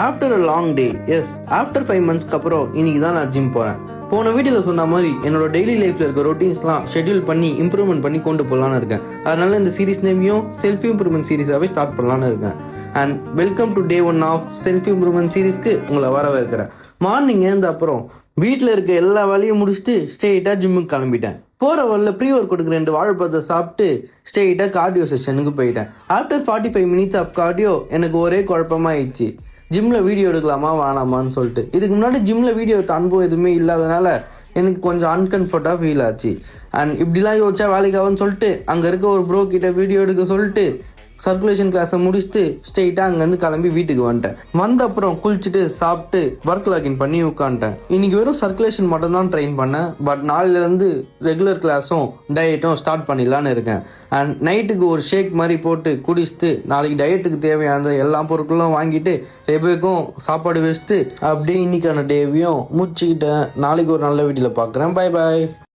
After a long day, S after 5 monthஸ்க்கு அப்புறம் இன்னைக்கு தான் நான் ஜிம் போகிறேன். போன வீடியோவில் சொன்ன மாதிரி என்னோட டெய்லி லைஃப்பில் இருக்க ரொட்டீன்ஸ்லாம் ஷெட்யூல் பண்ணி இம்ப்ரூவ்மெண்ட் பண்ணி கொண்டு போகலான்னு இருக்கேன். அதனால இந்த சீரிஸ் நேமையும் செல்ஃப் இம்ப்ரூவ்மெண்ட் சீரிஸாகவே ஸ்டார்ட் பண்ணலான்னு இருக்கேன். And welcome to day 1 of self improvement சீரிஸ்க்கு உங்களை வரவேற்கிறேன். மார்னிங் எழுந்த அப்புறம் வீட்டில் இருக்க எல்லா வேலையும் முடிச்சுட்டு ஸ்ட்ரெயிட்டாக ஜிம்முக்கு கிளம்பிட்டேன். போகிற வரல ப்ரீ ஒர்க் கொடுக்குற 2 வாழைப்பழத்தை சாப்பிட்டு ஸ்ட்ரெயிட்டாக கார்டியோ செஷனுக்கு போயிட்டேன். ஆஃப்டர் 45 minutes ஆஃப் கார்டியோ எனக்கு ஒரே குழப்பமாயிடுச்சு. ஜிம்மில் வீடியோ எடுக்கலாமா வேணாமான்னு சொல்லிட்டு. இதுக்கு முன்னாடி ஜிம்மில் வீடியோ எடுத்த அனுபவம் எதுவுமே இல்லாதனால எனக்கு கொஞ்சம் அன்கம்ஃபர்ட்டாக ஃபீல் ஆச்சு. அண்ட் இப்படிலாம் யோசிச்சா வேலைக்காகும்னு சொல்லிட்டு அங்கே இருக்க ஒரு ப்ரோ கிட்ட வீடியோ எடுக்க சொல்லிட்டு சர்க்குலேஷன் கிளாஸை முடிச்சுட்டு ஸ்ட்ரெயிட்டாக அங்கேருந்து கிளம்பி வீட்டுக்கு வந்துட்டேன். வந்த அப்புறம் குளிச்சுட்டு சாப்பிட்டு ஒர்க் லாகின் பண்ணி உட்காந்துட்டேன். இன்னைக்கு வெறும் சர்க்குலேஷன் மட்டும் தான் ட்ரெயின் பண்ணேன். பட் நாளிலேருந்து ரெகுலர் கிளாஸும் டயட்டும் ஸ்டார்ட் பண்ணிடலான்னு இருக்கேன். அண்ட் நைட்டுக்கு ஒரு ஷேக் மாதிரி போட்டு குடிச்சிட்டு நாளைக்கு டயட்டுக்கு தேவையான எல்லா பொருட்களும் வாங்கிட்டு ரெபேக்கும் சாப்பாடு வச்சுட்டு அப்படியே இன்னைக்கான டேவையும் முடிச்சுக்கிட்டேன். நாளைக்கு ஒரு நல்ல வீடியோவில் பார்க்குறேன். Bye bye.